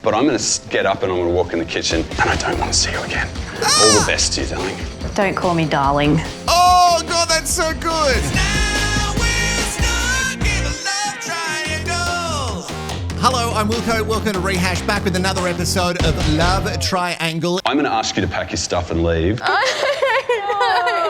But I'm going to get up and I'm going to walk in the kitchen and I don't want to see you again. All the best to you, darling. Don't call me darling. Oh, God, that's so good. Hello, I'm Wilko. Welcome to Rehash, back with another episode of Love Triangle. I'm going to ask you to pack your stuff and leave.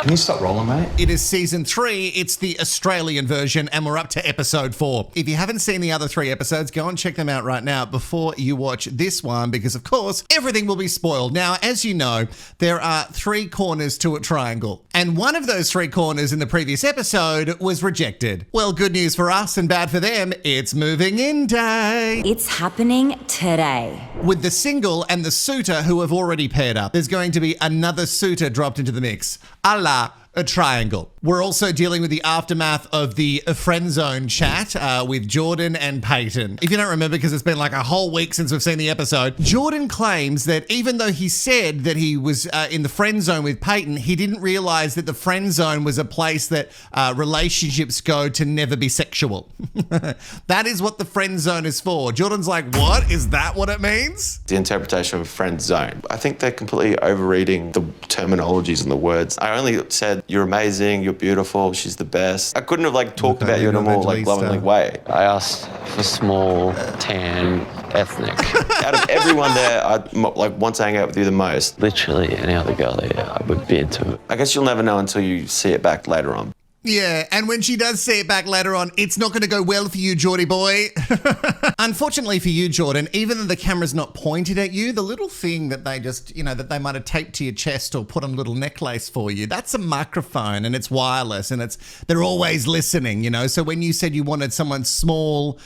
Can you stop rolling, mate? It is season 3. It's the Australian version, and we're up to episode 4. If you haven't seen the other 3 episodes, go and check them out right now before you watch this one, because of course, everything will be spoiled. Now, as you know, there are 3 corners to a triangle, and one of those 3 corners in the previous episode was rejected. Well, good news for us and bad for them, it's moving in day. It's happening today. With the single and the suitor who have already paired up, there's going to be another suitor dropped into the mix. A triangle. We're also dealing with the aftermath of the friend zone chat with Jordan and Peyton. If you don't remember, because it's been like a whole week since we've seen the episode, Jordan claims that even though he said that he was in the friend zone with Peyton, he didn't realize that the friend zone was a place that relationships go to never be sexual. That is what the friend zone is for. Jordan's like, what? Is that what it means? The interpretation of a friend zone. I think they're completely overreading the terminologies and the words. I only said, you're amazing, you're beautiful, she's the best. I couldn't have talked about you in a more loving way. I asked for small, tan, ethnic. Out of everyone there, I want to hang out with you the most. Literally any other girl there, I would be into it. I guess you'll never know until you see it back later on. Yeah, and when she does see it back later on, it's not going to go well for you, Geordie boy. Unfortunately for you, Jordan, even though the camera's not pointed at you, the little thing that they just, that they might have taped to your chest or put on a little necklace for you, that's a microphone and it's wireless and they're always listening, So when you said you wanted someone small,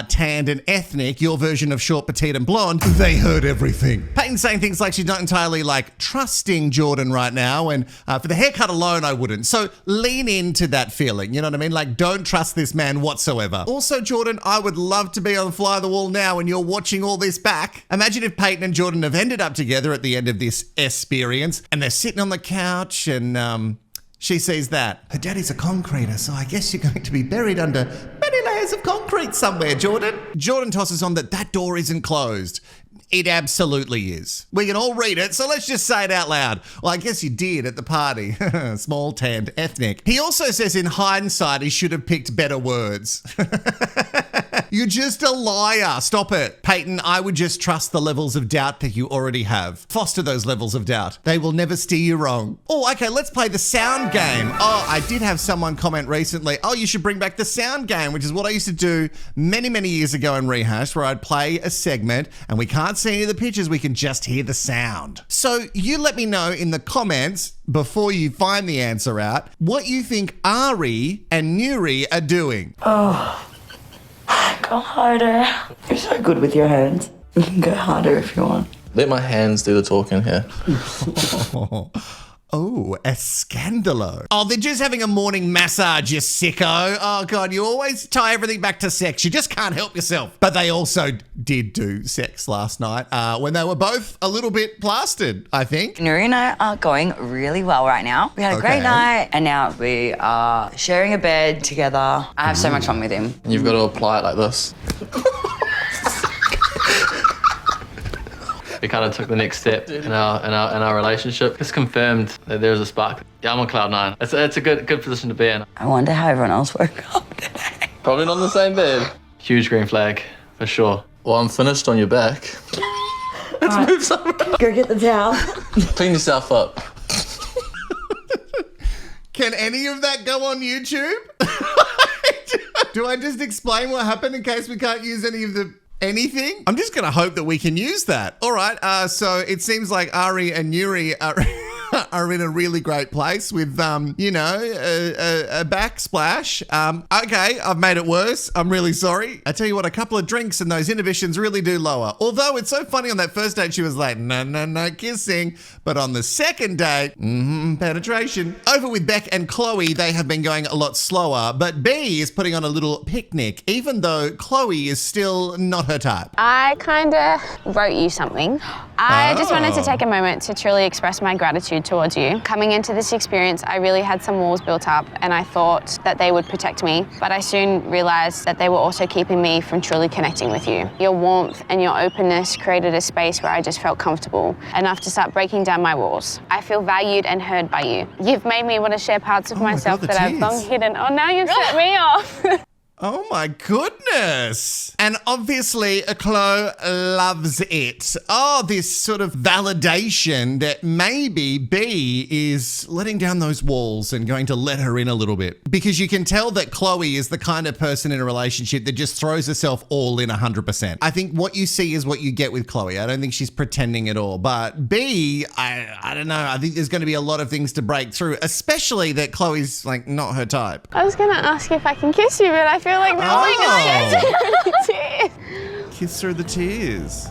tanned and ethnic, your version of short, petite and blonde, they heard everything. Peyton's saying things like she's not entirely trusting Jordan right now, and for the haircut alone, I wouldn't. So lean into that feeling, you know what I mean? Don't trust this man whatsoever. Also, Jordan, I would love to be on Fly the Wall now and you're watching all this back. Imagine if Peyton and Jordan have ended up together at the end of this experience and they're sitting on the couch and she sees that. Her daddy's a concreter, so I guess you're going to be buried under many layers of concrete somewhere, Jordan. Jordan tosses on that door isn't closed. It absolutely is. We can all read it, so let's just say it out loud. Well, I guess you did at the party. Small, tanned, ethnic. He also says in hindsight he should have picked better words. You're just a liar. Stop it. Peyton, I would just trust the levels of doubt that you already have. Foster those levels of doubt. They will never steer you wrong. Oh, okay, let's play the sound game. Oh, I did have someone comment recently, you should bring back the sound game, which is what I used to do many, many years ago in Rehash, where I'd play a segment and we can't see any of the pictures, we can just hear the sound. So you let me know in the comments before you find the answer out what you think Ari and Nuri are doing. Go harder. You're so good with your hands. You can go harder if you want. Let my hands do the talking here. Oh, a scandalo. Oh, they're just having a morning massage, you sicko. Oh, God, you always tie everything back to sex. You just can't help yourself. But they also did do sex last night when they were both a little bit plastered, I think. Nuri and I are going really well right now. We had a great night and now we are sharing a bed together. I have so much fun with him. You've got to apply it like this. We kind of took the next step in our relationship. It's confirmed that there's a spark. Yeah, I'm on cloud 9. It's a good position to be in. I wonder how everyone else woke up today. Probably not on the same bed. Huge green flag, for sure. Well, I'm finished on your back. Let's move somewhere. Go get the towel. Clean yourself up. Can any of that go on YouTube? Do I just explain what happened in case we can't use any of the anything? I'm just going to hope that we can use that. All right. So it seems like Ari and Nuri are in a really great place with, a backsplash. Okay, I've made it worse. I'm really sorry. I tell you what, a couple of drinks and those inhibitions really do lower. Although it's so funny, on that first date, she was like, no kissing. But on the second date, penetration. Over with Beck and Chloe, they have been going a lot slower, but B is putting on a little picnic, even though Chloe is still not her type. I kind of wrote you something. I just wanted to take a moment to truly express my gratitude towards you. Coming into this experience, I really had some walls built up and I thought that they would protect me, but I soon realized that they were also keeping me from truly connecting with you. Your warmth and your openness created a space where I just felt comfortable, enough to start breaking down my walls. I feel valued and heard by you. You've made me want to share parts of myself that I've long hidden. Oh, now you've set me off. Oh my goodness. And obviously, Chloe loves it. Oh, this sort of validation that maybe B is letting down those walls and going to let her in a little bit. Because you can tell that Chloe is the kind of person in a relationship that just throws herself all in 100%. I think what you see is what you get with Chloe. I don't think she's pretending at all. But B, I don't know. I think there's going to be a lot of things to break through, especially that Chloe's like not her type. I was going to ask if I can kiss you, but I feel like no one can kiss through the tears.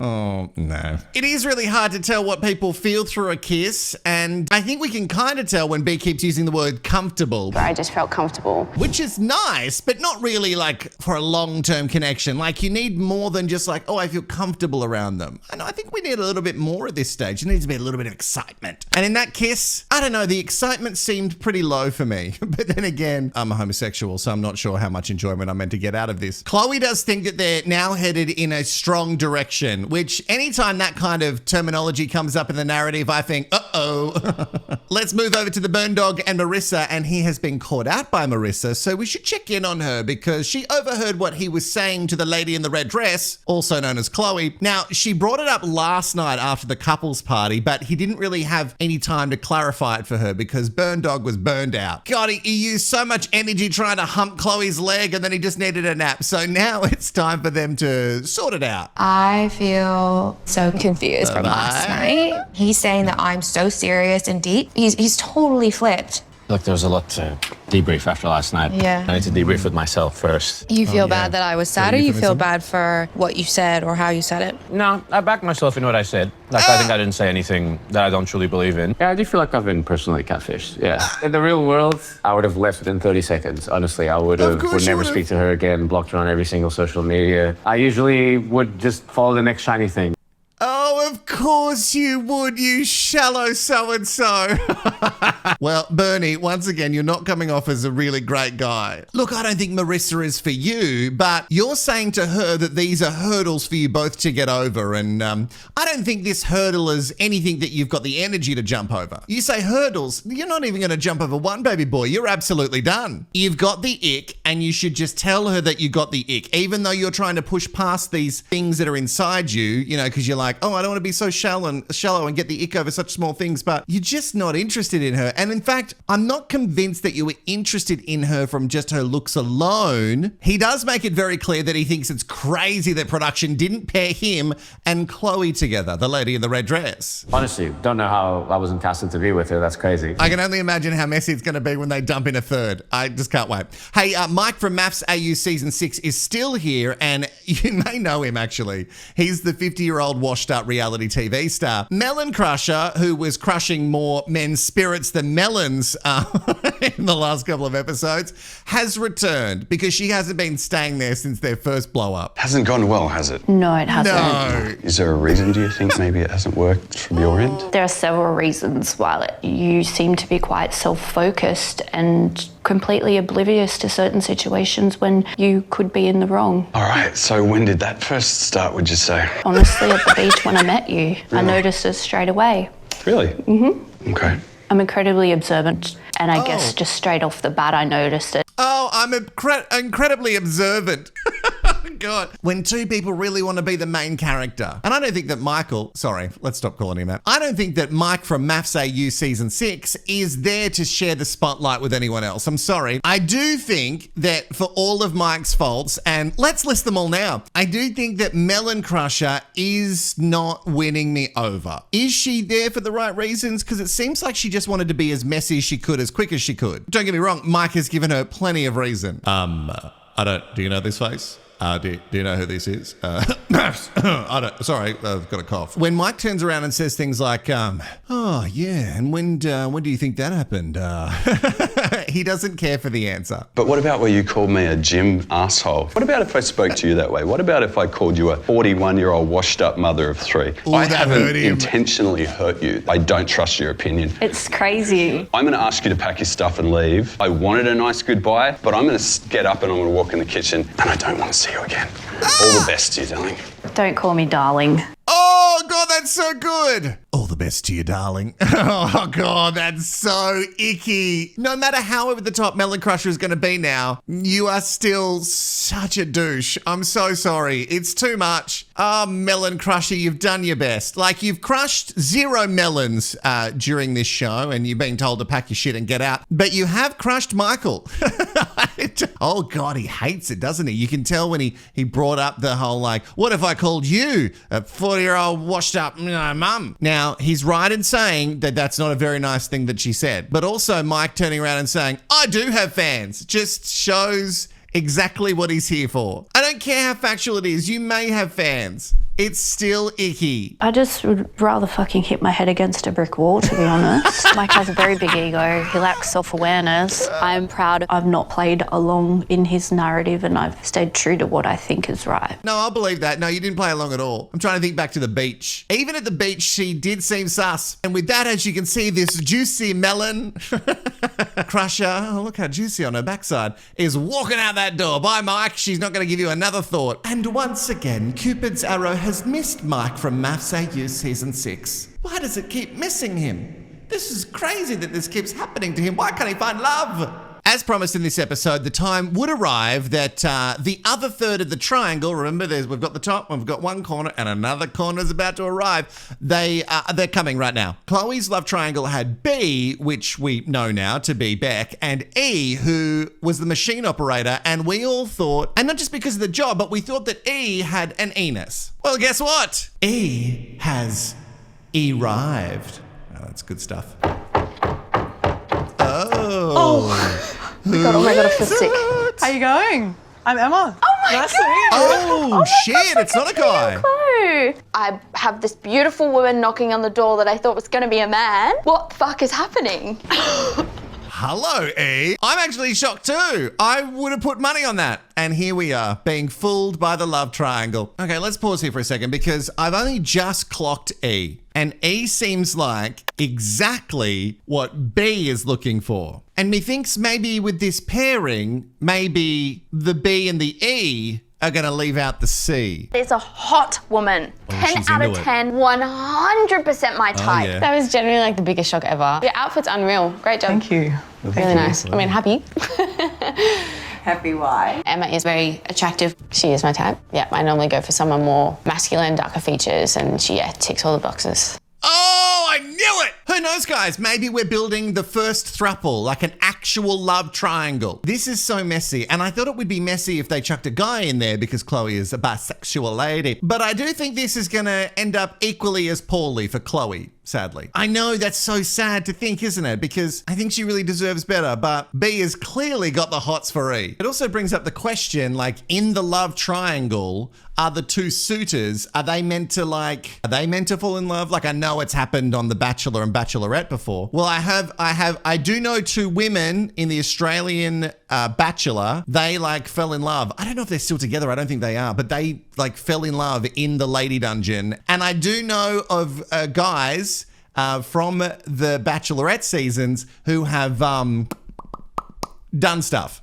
Oh, no. It is really hard to tell what people feel through a kiss, and I think we can kind of tell when B keeps using the word comfortable. I just felt comfortable. Which is nice, but not really like for a long-term connection. Like you need more than just like, oh, I feel comfortable around them. And I think we need a little bit more at this stage. There needs to be a little bit of excitement. And in that kiss, I don't know, the excitement seemed pretty low for me. But then again, I'm a homosexual, so I'm not sure how much enjoyment I'm meant to get out of this. Chloe does think that they're now headed in a strong direction, which anytime that kind of terminology comes up in the narrative, I think, uh-oh. Let's move over to the burn dog and Marissa, and he has been caught out by Marissa, so we should check in on her because she overheard what he was saying to the lady in the red dress, also known as Chloe. Now, she brought it up last night after the couples party, but he didn't really have any time to clarify it for her because burn dog was burned out. God, he used so much energy trying to hump Chloe's leg and then he just needed a nap. So now it's time for them to sort it out. I feel so confused from last night. He's saying that I'm so serious and deep. He's totally flipped. Like there was a lot to debrief after last night. Yeah. I need to debrief with myself first. You feel bad that I was sad, or you feel bad for what you said or how you said it? No, I backed myself in what I said. Like I think I didn't say anything that I don't truly believe in. Yeah, I do feel like I've been personally catfished. Yeah. In the real world, I would have left within 30 seconds. Honestly, I would never speak to her again, blocked her on every single social media. I usually would just follow the next shiny thing. Oh, of course you would, you shallow so-and-so. Well, Bernie, once again, you're not coming off as a really great guy. Look, I don't think Marissa is for you, but you're saying to her that these are hurdles for you both to get over, and I don't think this hurdle is anything that you've got the energy to jump over. You say hurdles, you're not even going to jump over one, baby boy. You're absolutely done. You've got the ick, and you should just tell her that you got the ick, even though you're trying to push past these things that are inside you, you know, because you're like, oh, I don't want to be so shallow and get the ick over such small things, but you're just not interested in her. And in fact, I'm not convinced that you were interested in her from just her looks alone. He does make it very clear that he thinks it's crazy that production didn't pair him and Chloe together, the lady in the red dress. Honestly, don't know how I wasn't casted to be with her. That's crazy. I can only imagine how messy it's going to be when they dump in a third. I just can't wait. Hey, Mike from MAFS AU Season 6 is still here, and you may know him, actually. He's the 50-year-old washed-up reality TV star. Melon Crusher, who was crushing more men's spirits than melons in the last couple of episodes, has returned because she hasn't been staying there since their first blow-up. Hasn't gone well, has it? No, it hasn't. No. Is there a reason, do you think, maybe it hasn't worked from your end? There are several reasons why you seem to be quite self-focused and completely oblivious to certain situations when you could be in the wrong. All right, so when did that first start, would you say? Honestly, at the beach when I met you, I noticed it straight away. Really? Mm-hmm. Okay. I'm incredibly observant, and I guess just straight off the bat I noticed it. Oh, I'm incredibly observant. God. When two people really want to be the main character. And I don't think that let's stop calling him that. I don't think that Mike from MAFS AU Season 6 is there to share the spotlight with anyone else. I'm sorry. I do think that for all of Mike's faults, and let's list them all now, I do think that Melon Crusher is not winning me over. Is she there for the right reasons? Because it seems like she just wanted to be as messy as she could, as quick as she could. Don't get me wrong, Mike has given her plenty of reason. Do you know this face? Do you know who this is? Sorry, I've got a cough. When Mike turns around and says things like, oh yeah, and when do you think that happened? He doesn't care for the answer. But what about where you called me a gym asshole? What about if I spoke to you that way? What about if I called you a 41-year-old washed-up mother of 3? Ooh, I that haven't hurt him. intentionally hurt you. I don't trust your opinion. It's crazy. I'm going to ask you to pack your stuff and leave. I wanted a nice goodbye, but I'm going to get up and I'm going to walk in the kitchen and I don't want to see you again. All the best to you, darling. Don't call me darling. Oh, God, that's so good. All the best to you, darling. Oh, God, that's so icky. No matter how over the top Melon Crusher is going to be now, you are still such a douche. I'm so sorry. It's too much. Oh, Melon Crusher, you've done your best. Like, you've crushed 0 melons during this show and you've been told to pack your shit and get out. But you have crushed Michael. Oh, God, he hates it, doesn't he? You can tell when he brought up the whole, like, what if I called you a 40-year-old washed-up mum? Now, he's right in saying that that's not a very nice thing that she said. But also Mike turning around and saying, I do have fans, just shows exactly what he's here for. I don't care how factual it is. You may have fans. It's still icky. I just would rather fucking hit my head against a brick wall, to be honest. Mike has a very big ego. He lacks self-awareness. I'm proud I've not played along in his narrative and I've stayed true to what I think is right. No, I'll believe that. No, you didn't play along at all. I'm trying to think back to the beach. Even at the beach, she did seem sus. And with that, as you can see, this juicy melon crusher, oh, look how juicy on her backside, is walking out that door. Bye, Mike. She's not going to give you another thought. And once again, Cupid's arrow has missed Mike from MAFS AU Season 6. Why does it keep missing him? This is crazy that this keeps happening to him. Why can't he find love? As promised in this episode, the time would arrive that the other third of the triangle, remember we've got the top, we've got one corner, and another corner is about to arrive. They're coming right now. Chloe's love triangle had B, which we know now to be Beck, and E, who was the machine operator, and we all thought, and not just because of the job, but we thought that E had an E-ness. Well, guess what? E has arrived. Oh, that's good stuff. Oh my God, I feel sick. How you going? I'm Emma. Oh my nice God. to meet you. Oh, shit, it's not a guy. Hello. I have this beautiful woman knocking on the door that I thought was going to be a man. What the fuck is happening? Hello, E. I'm actually shocked too. I would have put money on that. And here we are, being fooled by the love triangle. Okay, let's pause here for a second because I've only just clocked E. And E seems like exactly what B is looking for. And methinks maybe with this pairing, maybe the B and the E are going to leave out the C. There's a hot woman. 10 out of 10, 100% my type. yeah. That was genuinely like the biggest shock ever. Your outfit's unreal. Great job. Thank you. Really nice. I mean, happy. Happy why? Emma is very attractive. She is my type. Yeah, I normally go for someone more masculine, darker features, and she ticks all the boxes. Oh, I knew it! Who knows, guys? Maybe we're building the first throuple, like an actual love triangle. This is so messy, and I thought it would be messy if they chucked a guy in there because Chloe is a bisexual lady. But I do think this is gonna end up equally as poorly for Chloe, sadly. I know that's so sad to think, isn't it? Because I think she really deserves better, but B has clearly got the hots for E. It also brings up the question, like, in the love triangle, are the two suitors, are they meant to fall in love? Like, I know it's happened on The Bachelor and Bachelorette before. Well, I do know 2 women in the Australian Bachelor. They fell in love. I don't know if they're still together. I don't think they are, but they fell in love in the Lady Dungeon. And I do know of guys from the Bachelorette seasons who have done stuff.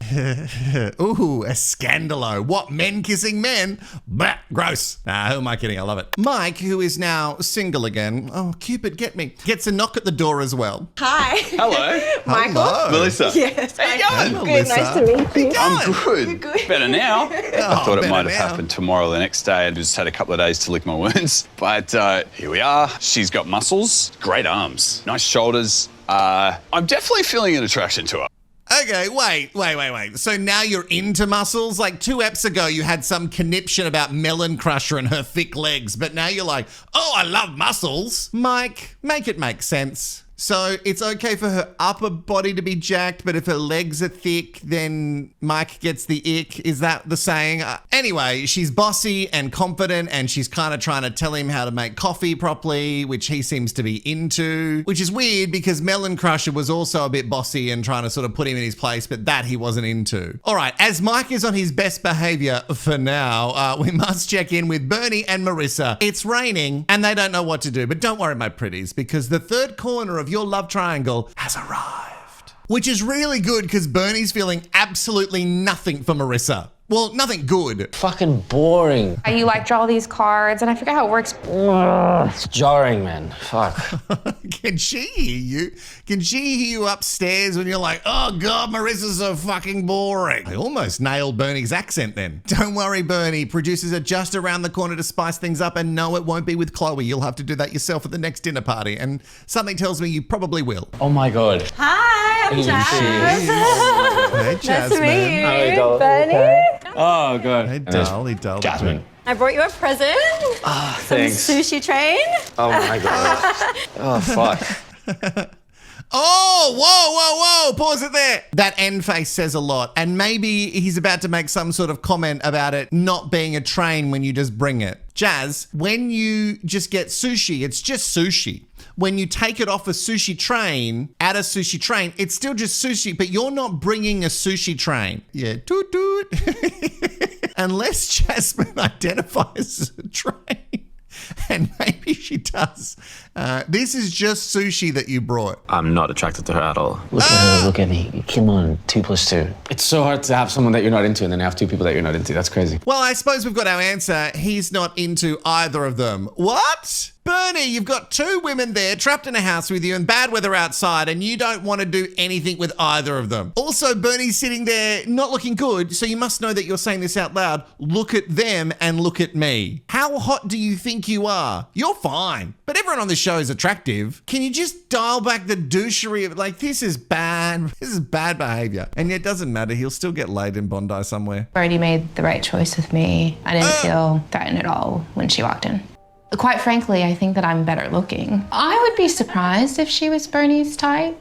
Ooh, a scandalo. What, men kissing men? Bah, gross. Nah, who am I kidding? I love it. Mike, who is now single again, oh, Cupid, get me, gets a knock at the door as well. Hi. Hello. Michael. Hello. Melissa. Yes. How you going? Good, nice to meet you. I'm good. Good. Better now. I thought it better might have now. happened tomorrow or the next day. I just had a couple of days to lick my wounds. But here we are. She's got muscles, great arms, nice shoulders. I'm definitely feeling an attraction to her. Okay, wait. So now you're into muscles? Like 2 eps ago, you had some conniption about Melon Crusher and her thick legs, but now you're like, oh, I love muscles. Mike, make it make sense. So it's okay for her upper body to be jacked, but if her legs are thick, then Mike gets the ick. Is that the saying? Anyway, she's bossy and confident, and she's kind of trying to tell him how to make coffee properly, which he seems to be into, which is weird because Melon Crusher was also a bit bossy and trying to sort of put him in his place, but that he wasn't into. All right, as Mike is on his best behavior for now, we must check in with Bernie and Marissa. It's raining and they don't know what to do, but don't worry, my pretties, because the third corner of your love triangle has arrived. Which is really good because Bernie's feeling absolutely nothing for Marissa. Well, nothing good. Fucking boring. You like draw these cards, and I forget how it works. It's jarring, man. Fuck. Can she hear you? Can she hear you upstairs when you're like, oh God, Marissa's so fucking boring? I almost nailed Bernie's accent then. Don't worry, Bernie. Producers are just around the corner to spice things up, and no, it won't be with Chloe. You'll have to do that yourself at the next dinner party, and something tells me you probably will. Oh my God. Hi, I'm Jazz. Hey, Jasmine. Nice to meet you, How are you doing? Bernie. Oh, God. Hey, Dolly. Jasmine. I brought you a present. Ah, Some thanks. sushi train. Oh my God. Oh, fuck. Oh, whoa. Pause it there. That end face says a lot. And maybe he's about to make some sort of comment about it not being a train when you just bring it. Jazz, when you just get sushi, it's just sushi. When you take it off a sushi train, at a sushi train, it's still just sushi, but you're not bringing a sushi train. Yeah, toot toot. Unless Jasmine identifies as a train. And maybe she does. This is just sushi that you brought. I'm not attracted to her at all. Look at her, look at me. Come on, 2 + 2. It's so hard to have someone that you're not into and then have 2 people that you're not into. That's crazy. Well, I suppose we've got our answer. He's not into either of them. What? Bernie, you've got 2 women there trapped in a house with you and bad weather outside, and you don't want to do anything with either of them. Also, Bernie's sitting there not looking good, so you must know that you're saying this out loud. Look at them and look at me. How hot do you think you are? You're fine, but everyone on the show is attractive. Can you just dial back the douchery of like, this is bad. This is bad behavior. And yet it doesn't matter. He'll still get laid in Bondi somewhere. Brody made the right choice with me. I didn't feel threatened at all when she walked in. Quite frankly, I think that I'm better looking. I would be surprised if she was Bernie's type.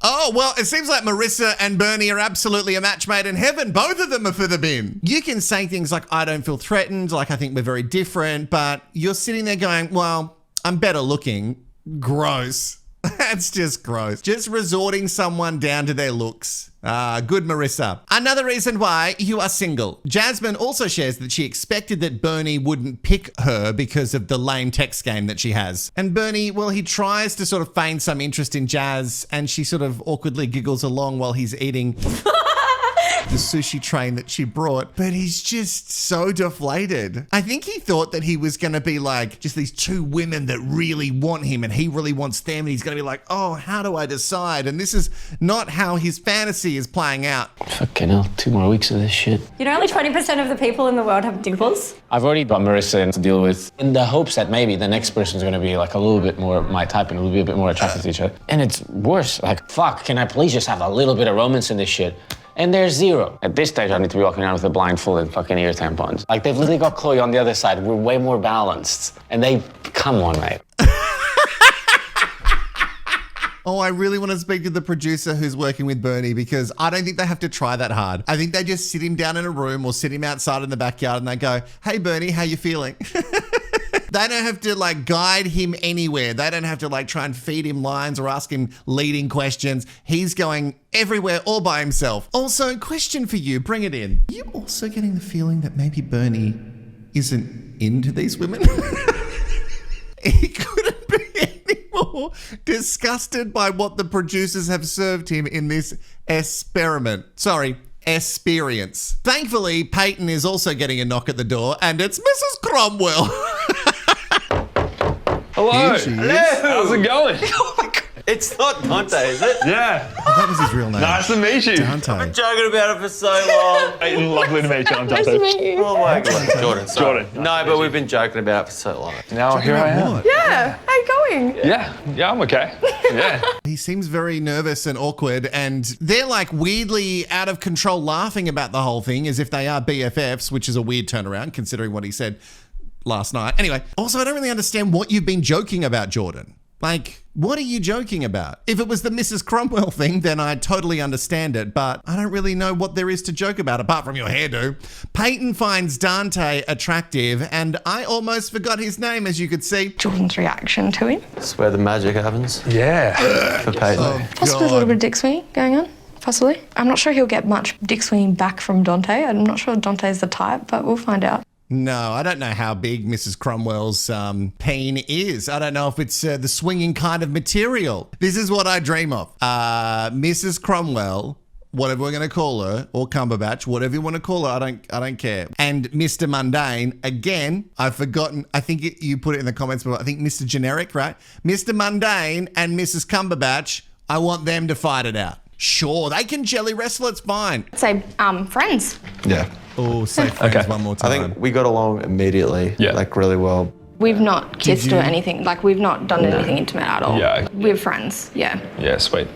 Oh, well, it seems like Marissa and Bernie are absolutely a match made in heaven. Both of them are for the bin. You can say things like, I don't feel threatened, like I think we're very different, but you're sitting there going, well, I'm better looking. Gross. That's just gross. Just resorting someone down to their looks. Good Marissa. Another reason why you are single. Jasmine also shares that she expected that Bernie wouldn't pick her because of the lame text game that she has. And Bernie, well, he tries to sort of feign some interest in Jazz, and she sort of awkwardly giggles along while he's eating the sushi train that she brought, but he's just so deflated. I think he thought that he was going to be like just these 2 women that really want him and he really wants them, and he's going to be like, oh, how do I decide? And this is not how his fantasy is playing out. Fucking hell, 2 more weeks of this shit. You know, only 20% of the people in the world have dimples. I've already got Marissa in to deal with in the hopes that maybe the next person's going to be like a little bit more my type and a little bit more attracted to each other. And it's worse. Like, fuck, can I please just have a little bit of romance in this shit? And there's 0. At this stage, I need to be walking around with a blindfold and fucking ear tampons. Like, they've literally got Chloe on the other side. We're way more balanced. And come on, mate. Oh, I really want to speak to the producer who's working with Bernie, because I don't think they have to try that hard. I think they just sit him down in a room or sit him outside in the backyard and they go, hey, Bernie, how you feeling? They don't have to like guide him anywhere. They don't have to like try and feed him lines or ask him leading questions. He's going everywhere all by himself. Also, question for you, bring it in. Are you also getting the feeling that maybe Bernie isn't into these women? He couldn't be any more disgusted by what the producers have served him in this experiment. Sorry. Experience. Thankfully, Peyton is also getting a knock at the door, and it's Mrs. Cromwell. Hello. Hello. How's it going? It's not Dante, is it? Yeah. Oh, that was his real name. Nice to meet you. Dante. I've been joking about it for so long. Hey, lovely to meet you. I'm Nice Dante. to meet you. Oh my God. Jordan, sorry. Jordan. No, but we've been joking about it for so long. Now here I am. Yeah, how you going? Yeah, I'm okay. Yeah. He seems very nervous and awkward, and they're like weirdly out of control laughing about the whole thing as if they are BFFs, which is a weird turnaround considering what he said last night. Anyway, also, I don't really understand what you've been joking about, Jordan. Like, what are you joking about? If it was the Mrs. Cromwell thing, then I totally understand it, but I don't really know what there is to joke about apart from your hairdo. Peyton finds Dante attractive, and I almost forgot his name, as you could see. Jordan's reaction to him. That's where the magic happens. Yeah. For Peyton. Oh, Possibly a little bit of dick swinging going on. Possibly. I'm not sure he'll get much dick swinging back from Dante. I'm not sure Dante's the type, but we'll find out. No, I don't know how big Mrs. Cromwell's peen is. I don't know if it's the swinging kind of material. This is what I dream of. Mrs. Cromwell, whatever we're going to call her, or Cumberbatch, whatever you want to call her, I don't care. And Mr. Mundane, again, I've forgotten, I think you put it in the comments, but I think Mr. Generic, right? Mr. Mundane and Mrs. Cumberbatch, I want them to fight it out. Sure, they can jelly wrestle, it's fine. Say, friends. Yeah. Oh, say friends one more time. I think we got along immediately, like really well. We've not kissed or anything. Like, we've not done anything intimate at all. Yeah. We're friends, yeah. Yeah, sweet.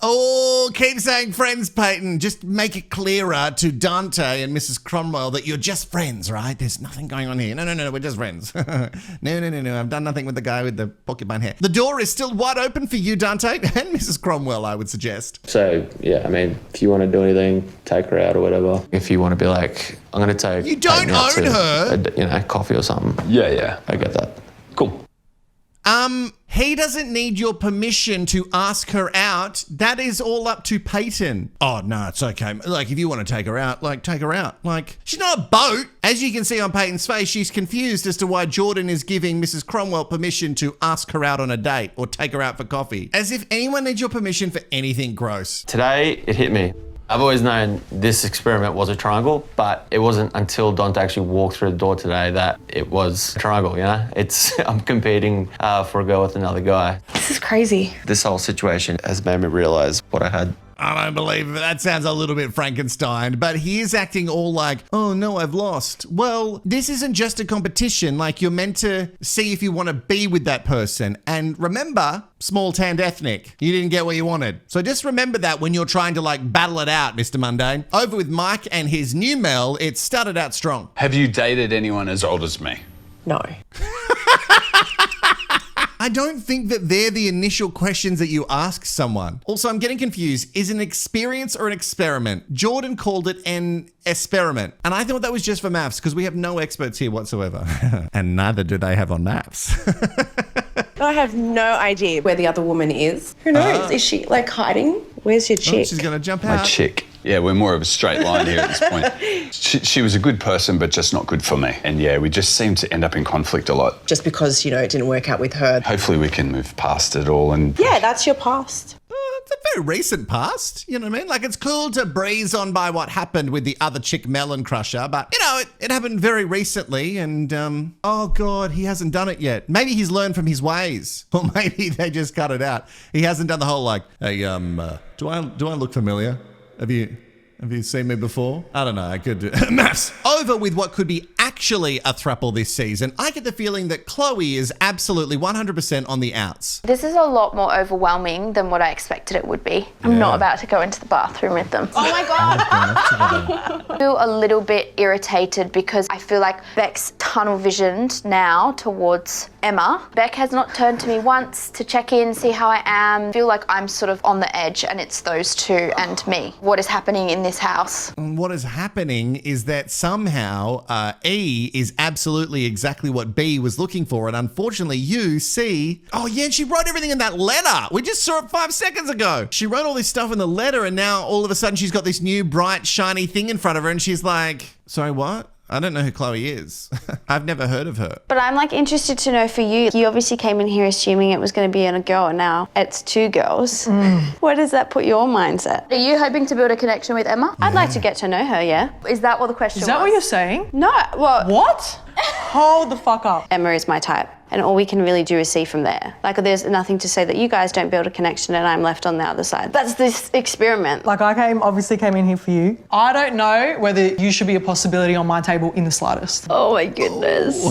Oh, keep saying friends, Peyton. Just make it clearer to Dante and Mrs. Cromwell that you're just friends, right? There's nothing going on here. No, we're just friends. No. I've done nothing with the guy with the porcupine hair. The door is still wide open for you, Dante, and Mrs. Cromwell, I would suggest. So, yeah, I mean, if you want to do anything, take her out or whatever. If you want to be like, I'm going to take... You don't Peyton out own to her. a coffee or something. Yeah. I get that. Cool. He doesn't need your permission to ask her out. That is all up to Peyton. Oh, no, it's okay. Like, if you want to take her out, like, take her out. Like, she's not a boat. As you can see on Peyton's face, she's confused as to why Jordan is giving Mrs. Cromwell permission to ask her out on a date or take her out for coffee. As if anyone needs your permission for anything gross. Today, it hit me. I've always known this experiment was a triangle, but it wasn't until Dante actually walked through the door today that it was a triangle, you know? I'm competing for a girl with another guy. This is crazy. This whole situation has made me realise what I had. I don't believe it. That sounds a little bit Frankenstein, but he is acting all like, oh no, I've lost. Well, this isn't just a competition. Like, you're meant to see if you want to be with that person. And remember, small tanned ethnic, you didn't get what you wanted. So just remember that when you're trying to like battle it out, Mr. Mundane. Over with Mike and his new Mel, it started out strong. Have you dated anyone as old as me? No. I don't think that they're the initial questions that you ask someone. Also, I'm getting confused. Is it an experience or an experiment? Jordan called it an experiment. And I thought that was just for MAFS because we have no experts here whatsoever. And neither do they have on MAFS. I have no idea where the other woman is. Who knows? Is she like hiding? Where's your chick? She's going to jump out. My chick. Yeah, we're more of a straight line here at this point. She was a good person, but just not good for me. And yeah, we just seem to end up in conflict a lot. Just because, it didn't work out with her. Hopefully we can move past it all and... Yeah, that's your past. It's a very recent past, you know what I mean? Like, it's cool to breeze on by what happened with the other chick, Melon Crusher, but, it happened very recently and, oh God, he hasn't done it yet. Maybe he's learned from his ways, or maybe they just cut it out. He hasn't done the whole, like, hey, do I look familiar? Have you seen me before? I don't know, I could do... MAFS! Over with what could be actually a throuple this season. I get the feeling that Chloe is absolutely 100% on the outs. This is a lot more overwhelming than what I expected it would be. I'm not about to go into the bathroom with them. Oh my God! I feel a little bit irritated because I feel like Beck's tunnel visioned now towards Emma. Beck has not turned to me once to check in, see how I am. I feel like I'm sort of on the edge and it's those two and me. What is happening in this house? And what is happening is that somehow E is absolutely exactly what B was looking for. And unfortunately, you see... Oh yeah, and she wrote everything in that letter. We just saw it 5 seconds ago. She wrote all this stuff in the letter and now all of a sudden she's got this new bright, shiny thing in front of her and she's like, sorry, what? I don't know who Chloe is. I've never heard of her. But I'm like interested to know for you. You obviously came in here assuming it was going to be a girl and now it's two girls. Where does that put your mindset? Are you hoping to build a connection with Emma? I'd like to get to know her, yeah. Is that what the question was? Is that what you're saying? No, well... What? Hold the fuck up. Emma is my type. And all we can really do is see from there. Like, there's nothing to say that you guys don't build a connection and I'm left on the other side. That's this experiment. Like, obviously came in here for you. I don't know whether you should be a possibility on my table in the slightest. Oh my goodness.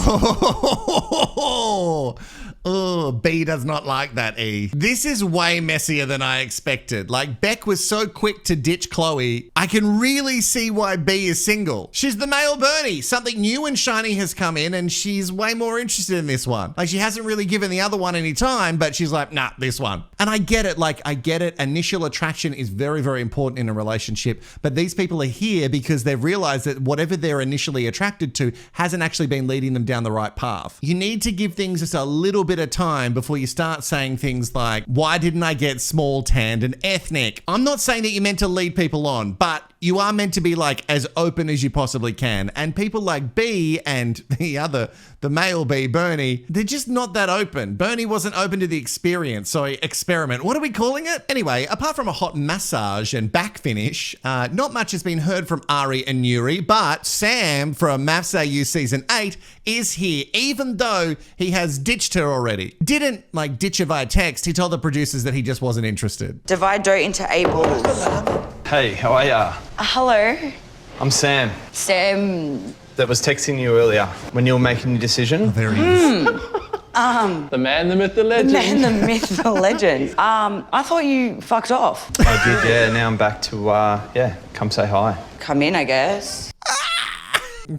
Oh, B does not like that, E. This is way messier than I expected. Like, Beck was so quick to ditch Chloe. I can really see why B is single. She's the male Bernie. Something new and shiny has come in and she's way more interested in this one. Like, she hasn't really given the other one any time, but she's like, nah, this one. And I get it. Like, I get it. Initial attraction is very, very important in a relationship. But these people are here because they've realized that whatever they're initially attracted to hasn't actually been leading them down the right path. You need to give things just a little bit of time before you start saying things like, why didn't I get small, tanned, and ethnic? I'm not saying that you're meant to lead people on, but you are meant to be like as open as you possibly can. And people like B and the male B, Bernie, they're just not that open. Bernie wasn't open to the experience. Sorry, experiment. What are we calling it? Anyway, apart from a hot massage and back finish, not much has been heard from Ari and Nuri, but Sam from MAFS AU Season 8 is here, even though he has ditched her already. Didn't like ditch her via text. He told the producers that he just wasn't interested. Divide dough into 8 balls. Hey, how are ya? Hello. I'm Sam. Sam. That was texting you earlier when you were making your decision. There he is. The man, the myth, the legend. The man, the myth, the legend. I thought you fucked off. I did, yeah. Now I'm back to, come say hi. Come in, I guess.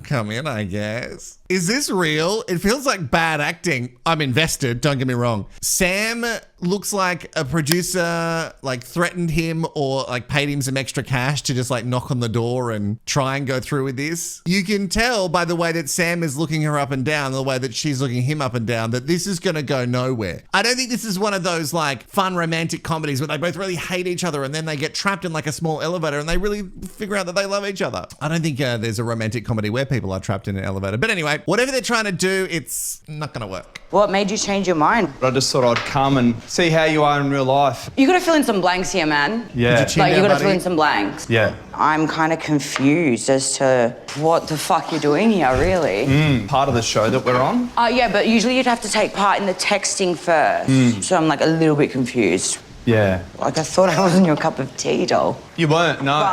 Come in, I guess. Is this real? It feels like bad acting. I'm invested, don't get me wrong. Sam looks like a producer like threatened him or like paid him some extra cash to just like knock on the door and try and go through with this. You can tell by the way that Sam is looking her up and down, the way that she's looking him up and down, that this is gonna go nowhere. I don't think this is one of those like fun romantic comedies where they both really hate each other and then they get trapped in like a small elevator and they really figure out that they love each other. I don't think there's a romantic comedy where people are trapped in an elevator. But anyway, whatever they're trying to do, it's not gonna work. What made you change your mind? I just thought I'd come and see how you are in real life. You gotta fill in some blanks here, man. Yeah. Like, you gotta fill in some blanks. Yeah. I'm kind of confused as to what the fuck you're doing here, really. Part of the show that we're on? Yeah, but usually you'd have to take part in the texting first. So I'm like a little bit confused. Yeah. Like, I thought I wasn't your cup of tea, doll. You weren't, no.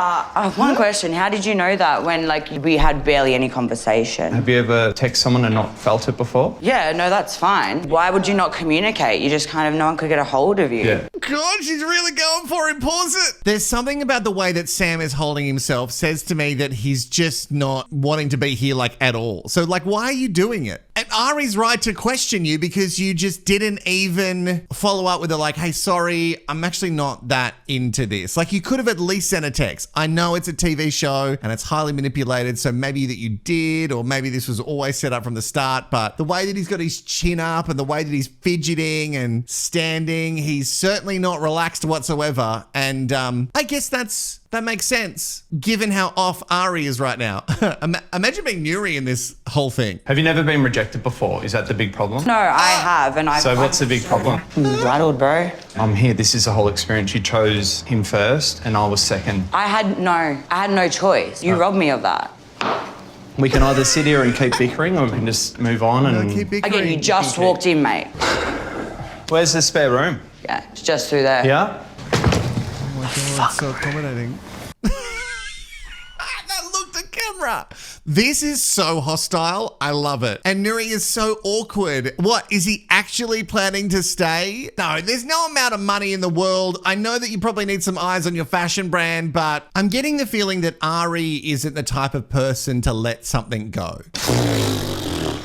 One question, how did you know that when, like, we had barely any conversation? Have you ever texted someone and not felt it before? Yeah, no, that's fine. Why would you not communicate? You just kind of, no one could get a hold of you. Yeah. God, she's really going for it. Pause it. There's something about the way that Sam is holding himself says to me that he's just not wanting to be here like at all. So like, why are you doing it? And Ari's right to question you because you just didn't even follow up with her like, hey, sorry, I'm actually not that into this. Like, you could have at least sent a text. I know it's a TV show and it's highly manipulated, so maybe that you did, or maybe this was always set up from the start, but the way that he's got his chin up and the way that he's fidgeting and standing, he's certainly not relaxed whatsoever. And I guess that makes sense, given how off Ari is right now. Imagine being Nuri in this whole thing. Have you never been rejected before? Is that the big problem? No, I have, and So what's the big problem? I'm rattled, bro. I'm here. This is the whole experience. You chose him first and I was second. I had no choice. You robbed me of that. We can either sit here and keep bickering or we can just move on and... Keep bickering. Again, you just walked in, mate. Where's the spare room? Yeah, it's just through there. Yeah? Oh my God, it's so accommodating. That looked at camera. This is so hostile. I love it. And Nuri is so awkward. What, is he actually planning to stay? No, there's no amount of money in the world. I know that you probably need some eyes on your fashion brand, but I'm getting the feeling that Ari isn't the type of person to let something go.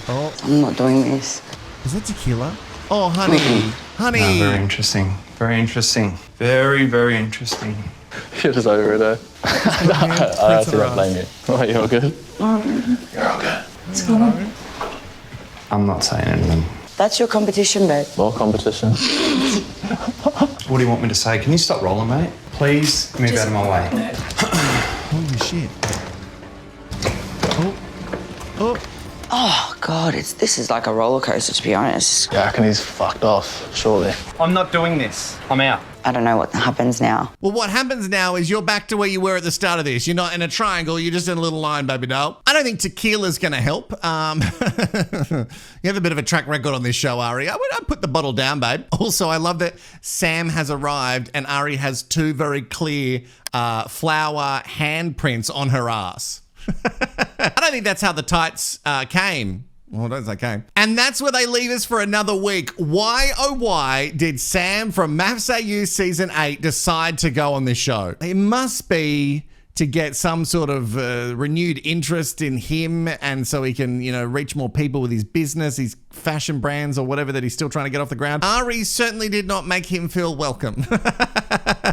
Oh. I'm not doing this. Is that tequila? Oh, honey. Honey. No, very interesting. Very interesting. Very, very interesting. You're just over it, though. I actually don't blame you. Oh, you're all good? You're all good. What's going on? I'm not saying anything. That's your competition, babe. More competition. What do you want me to say? Can you stop rolling, mate? Please move out of my way. Holy shit. Oh. Oh, God, this is like a roller coaster, to be honest. Yeah, I reckon he's fucked off, surely. I'm not doing this. I'm out. I don't know what happens now. Well, what happens now is you're back to where you were at the start of this. You're not in a triangle, you're just in a little line, baby doll. I don't think tequila's going to help. You have a bit of a track record on this show, Ari. I'd put the bottle down, babe. Also, I love that Sam has arrived and Ari has two very clear flower handprints on her ass. I don't think that's how the tights came. Well, that's okay. And that's where they leave us for another week. Why, oh why, did Sam from MAFS AU Season 8 decide to go on this show? It must be to get some sort of renewed interest in him, and so he can, reach more people with his business, his fashion brands or whatever that he's still trying to get off the ground. Ari certainly did not make him feel welcome.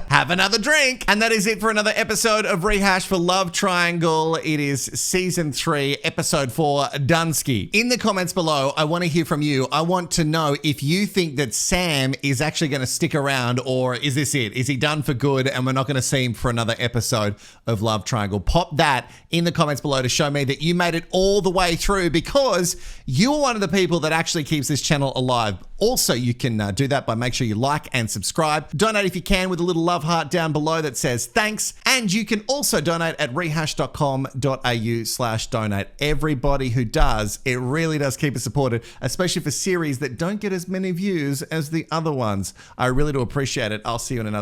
Have another drink. And that is it for another episode of Rehash for Love Triangle. It is Season 3, Episode 4, Dunsky. In the comments below, I want to hear from you. I want to know if you think that Sam is actually going to stick around, or is this it? Is he done for good and we're not going to see him for another episode of Love Triangle? Pop that in the comments below to show me that you made it all the way through, because you're one of the people that actually keeps this channel alive. Also, you can do that by make sure you like and subscribe. Donate if you can with a little love heart down below that says thanks. And you can also donate at rehash.com.au/donate. Everybody who does, it really does keep us supported, especially for series that don't get as many views as the other ones. I really do appreciate it. I'll see you in another